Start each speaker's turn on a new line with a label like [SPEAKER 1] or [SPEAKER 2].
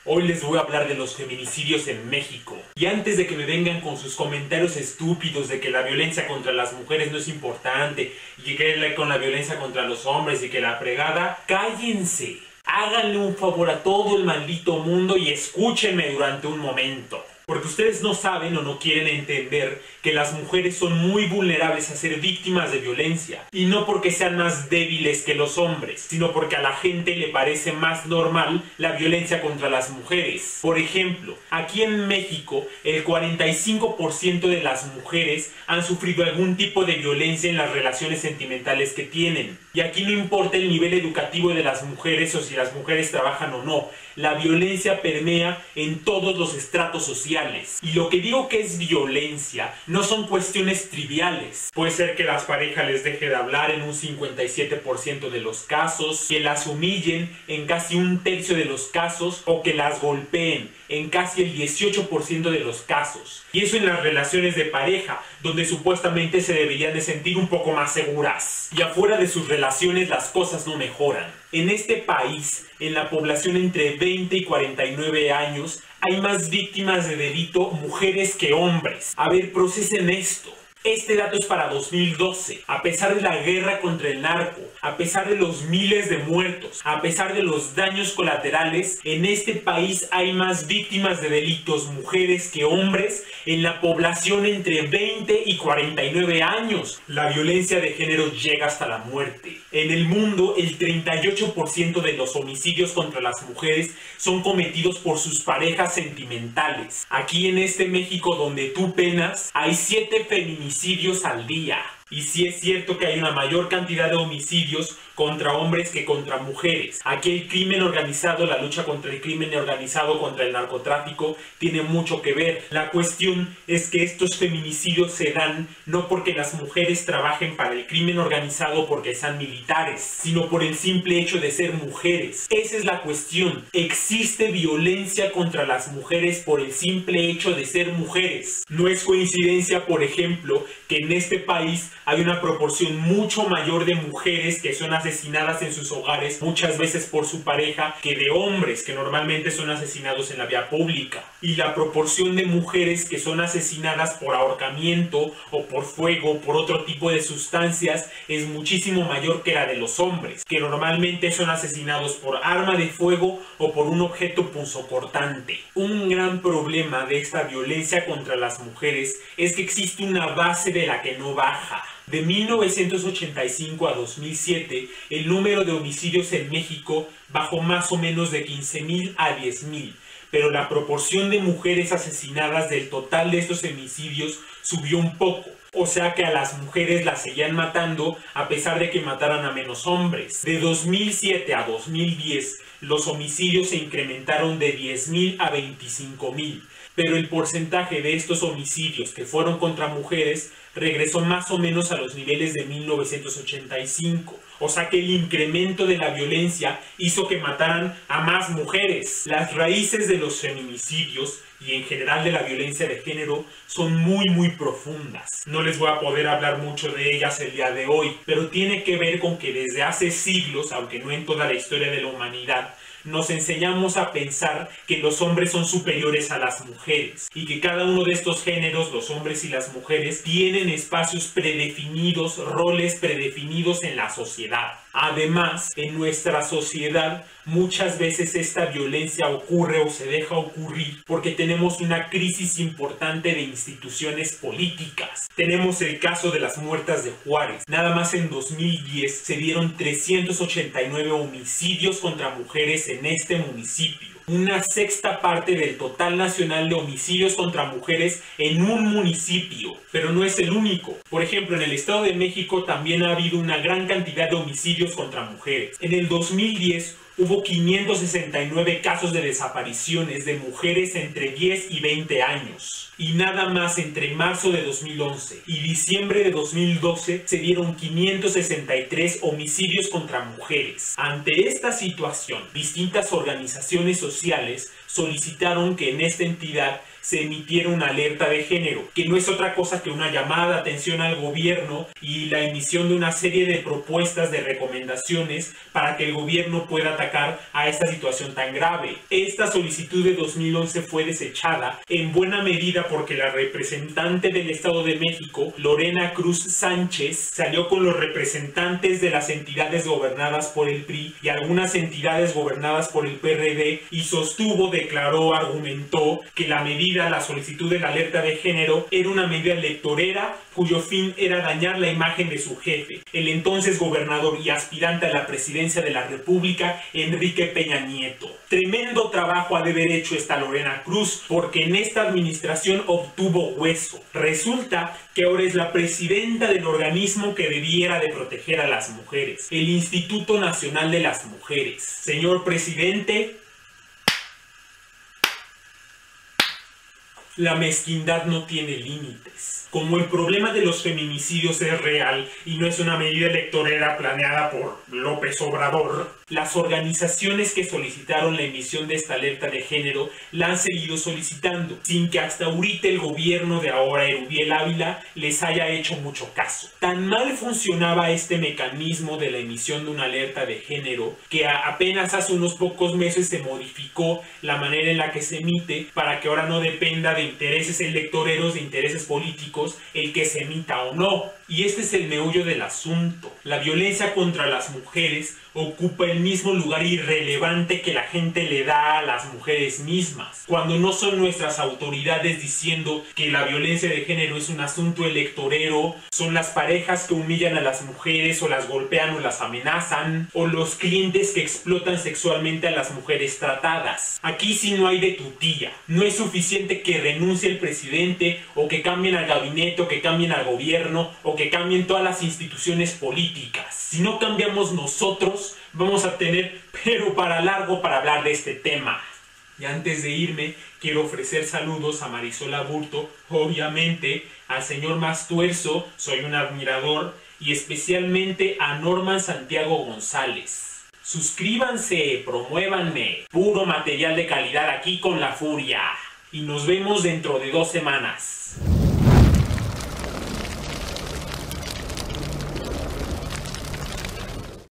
[SPEAKER 1] Hoy les voy a hablar de los feminicidios en México. Y antes de que me vengan con sus comentarios estúpidos de que la violencia contra las mujeres no es importante y que con la violencia contra los hombres y que la fregada, cállense. Háganle un favor a todo el maldito mundo y escúchenme durante un momento. Porque ustedes no saben o no quieren entender que las mujeres son muy vulnerables a ser víctimas de violencia. Y no porque sean más débiles que los hombres, sino porque a la gente le parece más normal la violencia contra las mujeres. Por ejemplo, aquí en México, el 45% de las mujeres han sufrido algún tipo de violencia en las relaciones sentimentales que tienen. Y aquí no importa el nivel educativo de las mujeres o si las mujeres trabajan o no. La violencia permea en todos los estratos sociales. Y lo que digo que es violencia no son cuestiones triviales. Puede ser que las parejas les deje de hablar en un 57% de los casos, que las humillen en casi un tercio de los casos o que las golpeen en casi el 18% de los casos. Y eso en las relaciones de pareja, donde supuestamente se deberían de sentir un poco más seguras. Y afuera de sus relaciones las cosas no mejoran. En este país, en la población entre 20 y 49 años, hay más víctimas de delito mujeres que hombres. A ver, procesen esto. Este dato es para 2012. A pesar de la guerra contra el narco, a pesar de los miles de muertos, a pesar de los daños colaterales, en este país hay más víctimas de delitos mujeres que hombres en la población entre 20 y 49 años. La violencia de género llega hasta la muerte. En el mundo, el 38% de los homicidios contra las mujeres son cometidos por sus parejas sentimentales. Aquí en este México donde tú penas, hay 7 feminicidios al día. Y sí es cierto que hay una mayor cantidad de homicidios contra hombres que contra mujeres. Aquí el crimen organizado, la lucha contra el crimen organizado, contra el narcotráfico, tiene mucho que ver. La cuestión es que estos feminicidios se dan no porque las mujeres trabajen para el crimen organizado porque sean militares, sino por el simple hecho de ser mujeres. Esa es la cuestión. Existe violencia contra las mujeres por el simple hecho de ser mujeres. No es coincidencia, por ejemplo, que en este país hay una proporción mucho mayor de mujeres que son asesinadas en sus hogares, muchas veces por su pareja, que de hombres que normalmente son asesinados en la vía pública. Y la proporción de mujeres que son asesinadas por ahorcamiento o por fuego o por otro tipo de sustancias es muchísimo mayor que la de los hombres, que normalmente son asesinados por arma de fuego o por un objeto punzocortante. Un gran problema de esta violencia contra las mujeres es que existe una base de la que no baja. De 1985 a 2007, el número de homicidios en México bajó más o menos de 15,000 a 10,000, pero la proporción de mujeres asesinadas del total de estos homicidios subió un poco. O sea que a las mujeres las seguían matando a pesar de que mataran a menos hombres. De 2007 a 2010, los homicidios se incrementaron de 10,000 a 25,000. Pero el porcentaje de estos homicidios que fueron contra mujeres regresó más o menos a los niveles de 1985. O sea que el incremento de la violencia hizo que mataran a más mujeres. Las raíces de los feminicidios y en general de la violencia de género son muy profundas. No les voy a poder hablar mucho de ellas el día de hoy, pero tiene que ver con que desde hace siglos, aunque no en toda la historia de la humanidad, nos enseñamos a pensar que los hombres son superiores a las mujeres y que cada uno de estos géneros, los hombres y las mujeres, tienen espacios predefinidos, roles predefinidos en la sociedad. Además, en nuestra sociedad muchas veces esta violencia ocurre o se deja ocurrir porque tenemos una crisis importante de instituciones políticas. Tenemos el caso de las muertas de Juárez. Nada más en 2010 se dieron 389 homicidios contra mujeres en este municipio. Una sexta parte del total nacional de homicidios contra mujeres en un municipio. Pero no es el único. Por ejemplo, en el Estado de México también ha habido una gran cantidad de homicidios contra mujeres. En el 2010 hubo 569 casos de desapariciones de mujeres entre 10 y 20 años. Y nada más entre marzo de 2011 y diciembre de 2012 se dieron 563 homicidios contra mujeres. Ante esta situación, distintas organizaciones sociales solicitaron que en esta entidad se emitiera una alerta de género, que no es otra cosa que una llamada de atención al gobierno y la emisión de una serie de propuestas, de recomendaciones para que el gobierno pueda atacar a esta situación tan grave. Esta solicitud de 2011 fue desechada en buena medida porque la representante del Estado de México, Lorena Cruz Sánchez, salió con los representantes de las entidades gobernadas por el PRI y algunas entidades gobernadas por el PRD y sostuvo, declaró, argumentó que la solicitud de la alerta de género era una medida electorera cuyo fin era dañar la imagen de su jefe, el entonces gobernador y aspirante a la presidencia de la República, Enrique Peña Nieto. Tremendo trabajo ha de haber hecho esta Lorena Cruz, porque en esta administración obtuvo hueso. Resulta que ahora es la presidenta del organismo que debiera de proteger a las mujeres, el Instituto Nacional de las Mujeres. Señor presidente, la mezquindad no tiene límites. Como el problema de los feminicidios es real y no es una medida electorera planeada por López Obrador, las organizaciones que solicitaron la emisión de esta alerta de género la han seguido solicitando, sin que hasta ahorita el gobierno de ahora, Erubiel Ávila, les haya hecho mucho caso. Tan mal funcionaba este mecanismo de la emisión de una alerta de género que apenas hace unos pocos meses se modificó la manera en la que se emite para que ahora no dependa de intereses electoreros, de intereses políticos, el que se emita o no. Y este es el meollo del asunto. La violencia contra las mujeres ocupa el mismo lugar irrelevante que la gente le da a las mujeres mismas. Cuando no son nuestras autoridades diciendo que la violencia de género es un asunto electorero, son las parejas que humillan a las mujeres o las golpean o las amenazan, o los clientes que explotan sexualmente a las mujeres tratadas. Aquí sí no hay de tutía. No es suficiente que renuncie el presidente o que cambien al gabinete o que cambien al gobierno o que cambien todas las instituciones políticas. Si no cambiamos nosotros, vamos a tener pero para largo para hablar de este tema. Y antes de irme, quiero ofrecer saludos a Marisol Aburto, obviamente, al señor Mastuerzo, soy un admirador, y especialmente a Norman Santiago González. Suscríbanse, promuévanme, puro material de calidad aquí con La Furia. Y nos vemos dentro de 2 semanas.